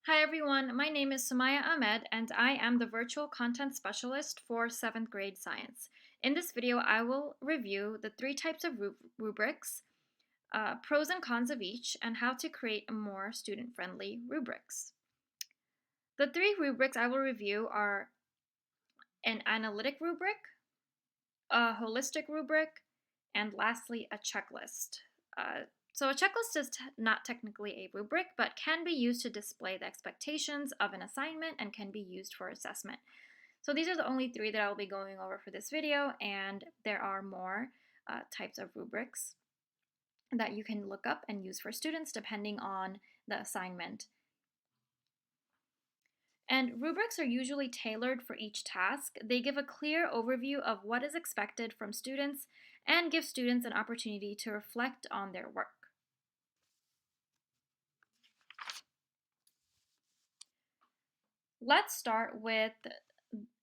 Hi everyone, my name is Sumaya Ahmed and I am the Virtual Content Specialist for 7th grade science. In this video, I will review the three types of rubrics, pros and cons of each, and how to create a more student-friendly rubrics. The three rubrics I will review are an analytic rubric, a holistic rubric, and lastly, a checklist. So a checklist is not technically a rubric, but can be used to display the expectations of an assignment and can be used for assessment. So these are the only three that I will be going over for this video, and there are more types of rubrics that you can look up and use for students depending on the assignment. And rubrics are usually tailored for each task. They give a clear overview of what is expected from students and give students an opportunity to reflect on their work. Let's start with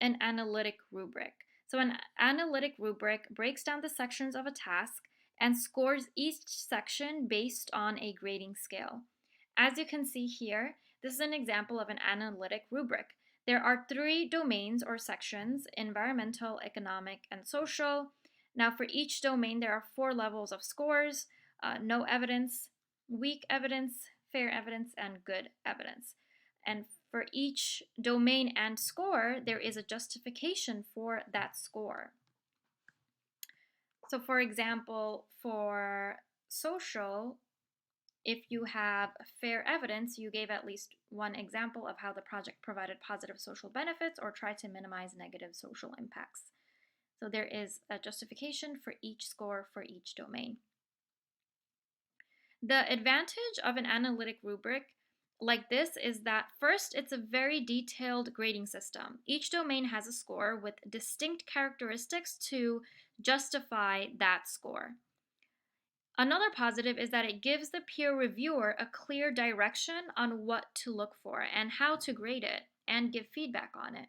an analytic rubric. So an analytic rubric breaks down the sections of a task and scores each section based on a grading scale. As you can see here, this is an example of an analytic rubric. There are three domains or sections: environmental, economic, and social. Now for each domain, there are 4 levels of scores: no evidence, weak evidence, fair evidence, and good evidence. And for each domain and score, there is a justification for that score. So for example, for social, if you have fair evidence, you gave at least one example of how the project provided positive social benefits or tried to minimize negative social impacts. So there is a justification for each score for each domain. The advantage of an analytic rubric like this is that first, it's a very detailed grading system. Each domain has a score with distinct characteristics to justify that score. Another positive is that it gives the peer reviewer a clear direction on what to look for and how to grade it and give feedback on it.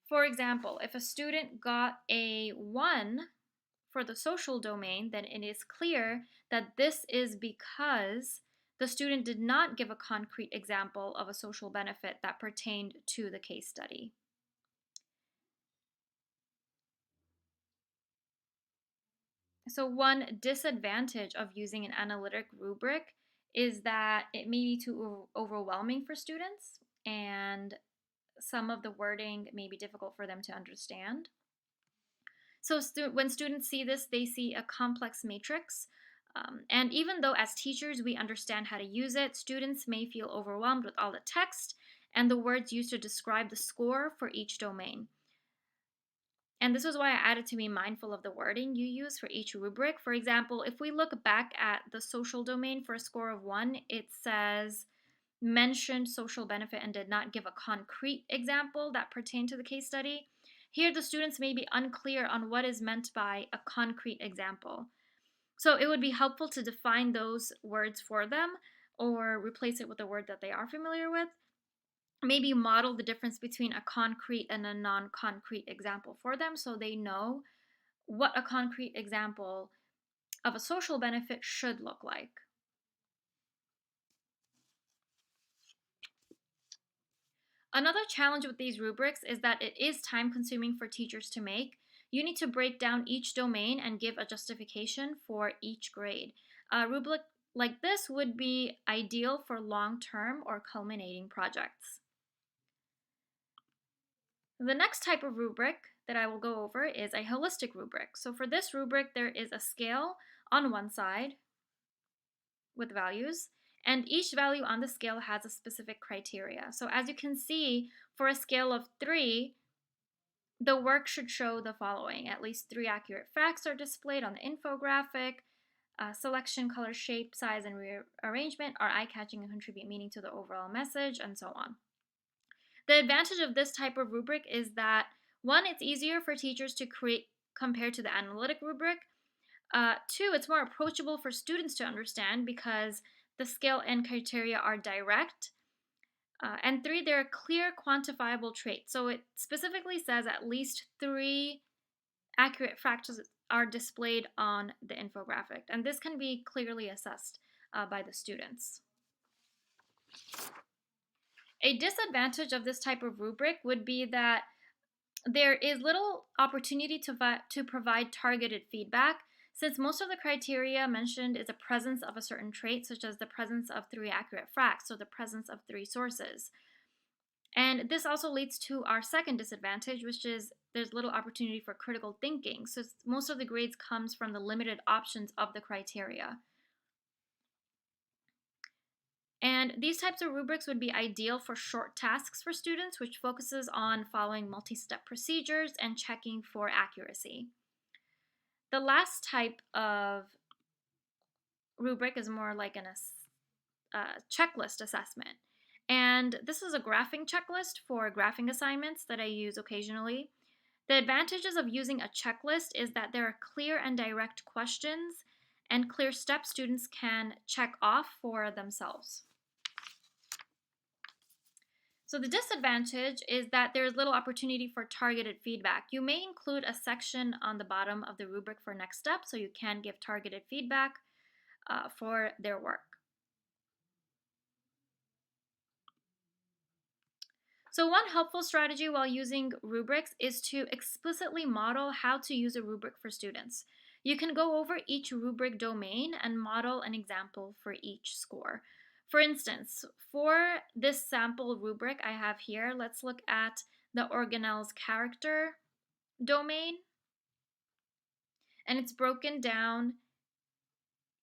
For example, if a student got a 1 for the social domain, then it is clear that this is because the student did not give a concrete example of a social benefit that pertained to the case study. So one disadvantage of using an analytic rubric is that it may be too overwhelming for students, and some of the wording may be difficult for them to understand. So when students see this, they see a complex matrix. And even though as teachers we understand how to use it, students may feel overwhelmed with all the text and the words used to describe the score for each domain. And this is why I added to be mindful of the wording you use for each rubric. For example, if we look back at the social domain for a score of 1, it says mentioned social benefit and did not give a concrete example that pertained to the case study. Here, the students may be unclear on what is meant by a concrete example. So it would be helpful to define those words for them or replace it with a word that they are familiar with. Maybe model the difference between a concrete and a non-concrete example for them so they know what a concrete example of a social benefit should look like. Another challenge with these rubrics is that it is time consuming for teachers to make. You need to break down each domain and give a justification for each grade. A rubric like this would be ideal for long-term or culminating projects. The next type of rubric that I will go over is a holistic rubric. So for this rubric, there is a scale on one side with values, and each value on the scale has a specific criteria. So as you can see, for a scale of 3, the work should show the following: at least 3 accurate facts are displayed on the infographic, selection, color, shape, size, and rearrangement are eye-catching and contribute meaning to the overall message, and so on. The advantage of this type of rubric is that, 1, it's easier for teachers to create compared to the analytic rubric. 2, it's more approachable for students to understand because the scale and criteria are direct. And 3, there are clear quantifiable traits. So it specifically says at least 3 accurate fractals are displayed on the infographic, and this can be clearly assessed by the students. A disadvantage of this type of rubric would be that there is little opportunity to provide targeted feedback, since most of the criteria mentioned is a presence of a certain trait, such as the presence of 3 accurate fracts, or the presence of 3 sources. And this also leads to our second disadvantage, which is there's little opportunity for critical thinking. So most of the grades comes from the limited options of the criteria. And these types of rubrics would be ideal for short tasks for students, which focuses on following multi-step procedures and checking for accuracy. The last type of rubric is more like a checklist assessment. And this is a graphing checklist for graphing assignments that I use occasionally. The advantages of using a checklist is that there are clear and direct questions and clear steps students can check off for themselves. So the disadvantage is that there is little opportunity for targeted feedback. You may include a section on the bottom of the rubric for next step, so you can give targeted feedback for their work. So one helpful strategy while using rubrics is to explicitly model how to use a rubric for students. You can go over each rubric domain and model an example for each score. For instance, for this sample rubric I have here, let's look at the organelle's character domain. And it's broken down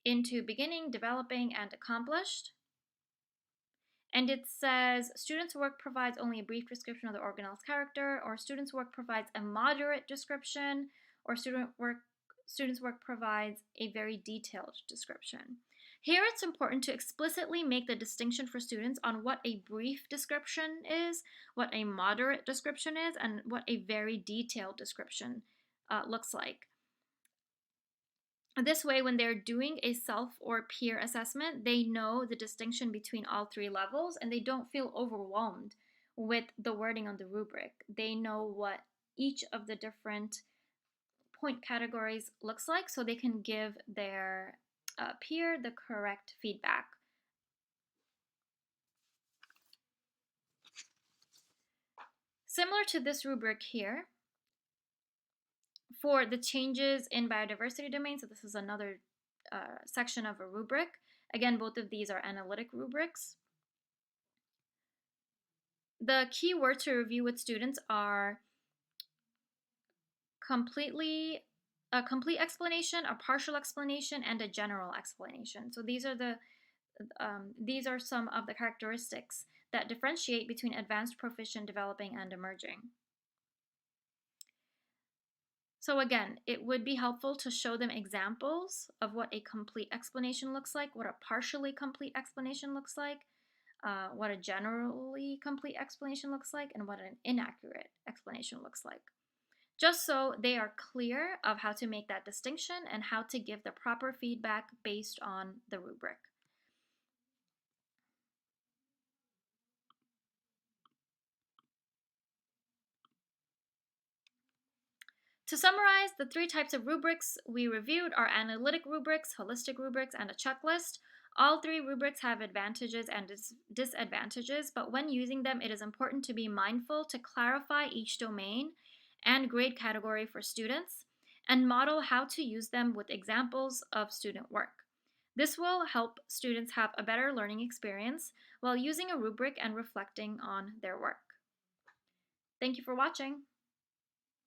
into beginning, developing, and accomplished. And it says students' work provides only a brief description of the organelle's character, or students' work provides a moderate description, or students' work provides a very detailed description. Here it's important to explicitly make the distinction for students on what a brief description is, what a moderate description is, and what a very detailed description looks like. This way, when they're doing a self or peer assessment, they know the distinction between all 3 levels and they don't feel overwhelmed with the wording on the rubric. They know what each of the different point categories looks like, so they can give their peer the correct feedback. Similar to this rubric here, for the changes in biodiversity domain, so this is another section of a rubric. Again, both of these are analytic rubrics. The key words to review with students are a complete explanation, a partial explanation, and a general explanation. So these are some of the characteristics that differentiate between advanced, proficient, developing, and emerging. So again, it would be helpful to show them examples of what a complete explanation looks like, what a partially complete explanation looks like, what a generally complete explanation looks like, and what an inaccurate explanation looks like. Just so they are clear of how to make that distinction and how to give the proper feedback based on the rubric. To summarize, the 3 types of rubrics we reviewed are analytic rubrics, holistic rubrics, and a checklist. All 3 rubrics have advantages and disadvantages, but when using them, it is important to be mindful to clarify each domain and grade category for students and model how to use them with examples of student work. This will help students have a better learning experience while using a rubric and reflecting on their work. Thank you for watching.